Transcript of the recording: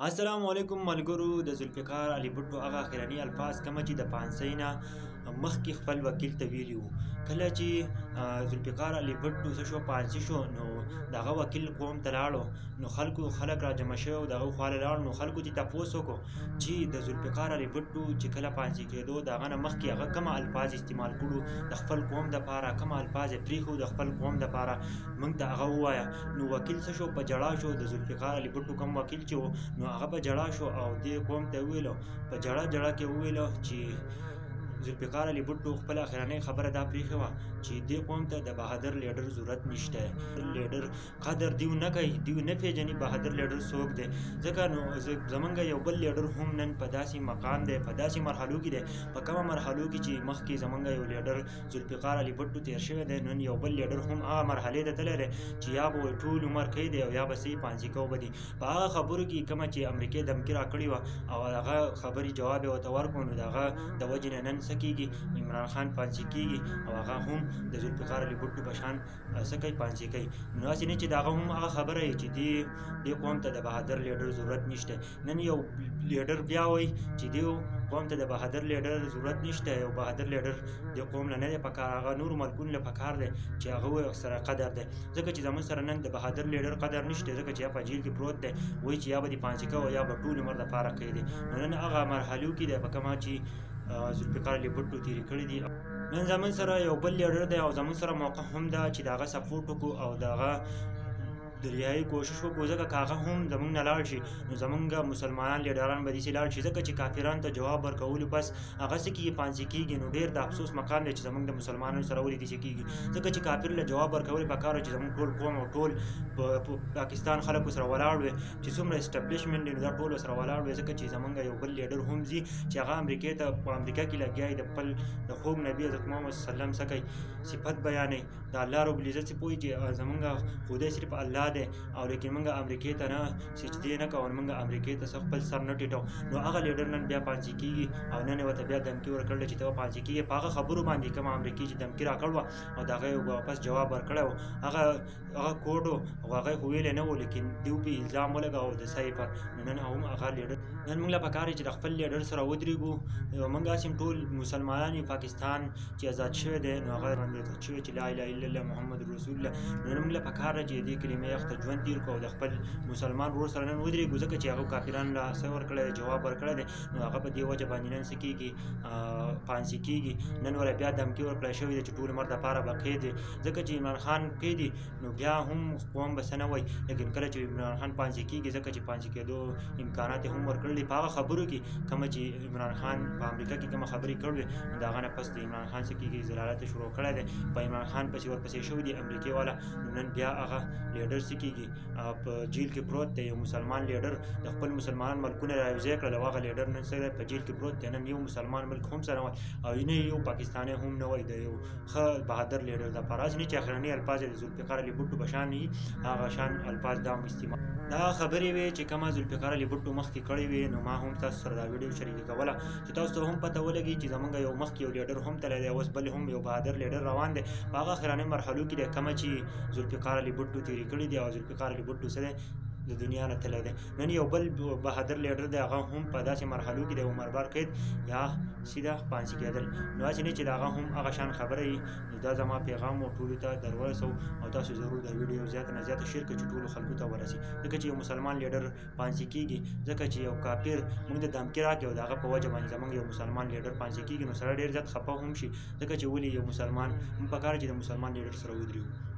السلام علیکم ملګرو. د ذوالفقار علي بټو هغه اخرني الفاظ کوم چې د پانسۍ نه مخکې خپل وکیل ته ویلي وو. کله چې ذوالفقار علي بټو څه شو پانسي شو نو دغه وکیل قوم ته لاړو نو خلک را جمع شوي او دغه خواله لاړو نو خلکو ته تپوس وکړو چې د ذوالفقار علي بټو چې کله پانسي کېدو د هغه نه مخکې هغه کوم الفاظ استعمال کړو د خپل قوم دپاره، کوم الفاظ یې پرېښو د خپل قوم دپاره موږ ته هغه ووایه. نو وکیل څه شو په ژړا شو. د ذوالفقار علي بټو کوم وکیل چې و نو هغه په ژړا شو او دې قوم ته وویلو په ژړا کې وویلو چې ذوالفقار علي بټو خپل اخرنۍ خبره دا پرېښې وه چې دې قوم ته د بهادر لیډر ضرورت نشته. لیډر قدر دیو نه کوي، دیو نه پېژني بهادر لیډر څوک دی. ځکه نو زمونږ یو بل لیډر هم نن په داسې مقام دی، په داسې مرحلو کې دی، په کومه مرحلو کې چې مخکې زمونږ یو لیډر ذوالفقار علي بټو تېر شوی دی، نن یو بل لیډر هم هغه مرحلې ته تللی دی چې یا به ټول عمر کوي دی او یا به څه پانسي کوو به دي. په هغه خبرو کې کومه چې امریکې دمکي راکړې وه او هغه خبرې جواب یې ورته ورکړو نو د هغه د وجې نه نن څه کېږي، عمران خان پانسي کېږي او هغه هم د ذوالفقار علي بټو په شان څه کوي، پانسي کوي. نو هسې نه چې د هغه هم هغه خبره یې چې دې قوم ته د بهادر لیډر ضرورت نشته. نن یو لیډر بیا وایي چې دې قوم ته د بهادر لیډر ضرورت نشته. یو بهادر لیډر دې قوم له نه دی پکار، هغه نورو ملکونو له پکار دی چې هغه سره قدر دی. ځکه چې زموږ سره نن د بهادر لیډر قدر نشته، ځکه چې یا په جیل کې پروت دی وایي چې یا به دې پانسي کوو یا به ټول عمر دپاره کوي دی. نو نن هغه مرحلو کې دی په کومه چې ذوالفقار علي بټو تېرې کړي دي. نن زموږ سره یو بل لیډر دی او زموږ سره موقع هم ده چې د هغه سپورټ وکړو او د هغه د ریایي کوشش وکړو. ځکه که هغه هم زموږ نه لاړ شي نو زموږ مسلمانان لیډران به داسې لاړ شي. ځکه چې کافرانو ته جواب ورکولو بس هغه څه کېږي، پانسي کېږي. نو ډېر د افسوس مقام دی چې زموږ د مسلمانانو سره ولې داسې کېږي. ځکه چې کافر له جواب ورکول پکار چې زموږ ټول قوم او ټول پاکستان خلکو سره ولاړ وي چې څومره اسټبلیشمنټ دی نو دا ټول سره ولاړ وي. ځکه چې زموږ یو بل لیډر هم ځي چې هغه امریکې ته په امریکا کې لګیا دی، د خپل د خوږ نبي حضرت محمد صلی الله علیه وسلم څه کوي، صفت بیانوي د الله رب العزت چې پوهېږي چې زموږ خدای صرف الله دی او لیکن موږ امریکې ته نه سجدې نه کوو، موږ امریکې ته خپل سر نه ټیټو. نو هغه لیډر نن بیا پانسي کېږي او نن یې ورته بیا دمکي ورکړله چې ته به پانسي کېږي. په هغه خبرو باندې کومه امریکې چې دمکي راکړ وه او د هغه یې واپس جواب ورکړی و، هغه کوډ و او هغه یې خو ویلی نه و، لیکن دوی پې الزام ولګاوه د سایفر. نو نن هم هغه لیډر نن موږ له پکار چې د خپل لیډر سره ودرېږو. موږ هسې ټول مسلمانان یو، پاکستان چې ازاد شوی دی نو هغه باندې ازاد شوی چې لا اله الا الله محمد رسول الله. نو نن موږ له پکار ده چې دې کلمې اخته ژوند تېر کړو او د خپل مسلمان ورور سره نن ودرېږو. ځکه چې هغه کافرانو له څه ورکړی دی، جواب ورکړی دی، نو هغه په دې وجه باندې نن څه کېږي، پانسي کېږي. نن ورته بیا دمکي ورکړی شوی دی چې ټول عمر دپاره به قید دی. ځکه چې عمران خان قید دی نو بیا هم قوم به څه نه وایي، لیکن کله چې عمران خان پانسي کېږي ځکه چې پانسي کېدو امکانات یې هم ورکړل دي. په هغه خبرو کې کومه چې عمران خان په امریکا کې کومه خبرې کړې نو د هغه نه پس د عمران خان څه کېږي، ضلالت یې شروع کړی دی، په عمران خان پسې ورپسې شوي دي امریکې والا. نو نن بیا هغه لیډر څه کېږي، په جیل کې پروت دی. یو مسلمان لیډر د خپل مسلمان ملکونه رايوځای کړل او هغه لیډر نن څه دی په جیل کې پروت دی. نن یو مسلمان ملک هم څه نه وایي او نه یو پاکستانی هم نه وایي د یو ښه بهادر لیډر دپاره. هسې نه چې اخرني الفاظ یې د ذوالفقار علي بټو په شان وي، هغه شان الفاظ دا هم استعمال. دا خبرې وې چې کومه ذوالفقار علي بټو مخکې کړې وې. نو ما هم تاسو سره دا ویډیو شریکه کوله چې تاسو ته هم پته ولګي چې زموږ یو مخکې یو لیډر هم تللی دی، اوس بل هم یو بهادر لیډر روان دی. په هغه اخرنۍ مرحلو کې دی کومه چې ذوالفقار علي بټو تېرې کړي دي او ذوالفقار علي بټو څه دی د دنیا نه تللی دی. نن یو بل بهادر لیډر دی، هغه هم په داسې مرحلو کې دی، عمر بار قید یا سیده پانسي کېدل. نو هسې نه چې د هغه هم هغه شان خبره وي. نو دا زما پیغام و ټولو ته در ورسوو او تاسو ضرور دا ویډیو زیاته نه زیاته شیر کړئ چې ټولو خلکو ته ورسي. ځکه چې یو مسلمان لیډر پانسي کېږي، ځکه چې یو کافر موږ ته دمکي راکړي او د هغه په وجه باندې زموږ یو مسلمان لیډر پانسي کېږي نو سړی ډېر زیات خفه هم شي. ځکه چې ولې یو مسلمان موږ پکار چې د مسلمان لیډر سره ودرېږو.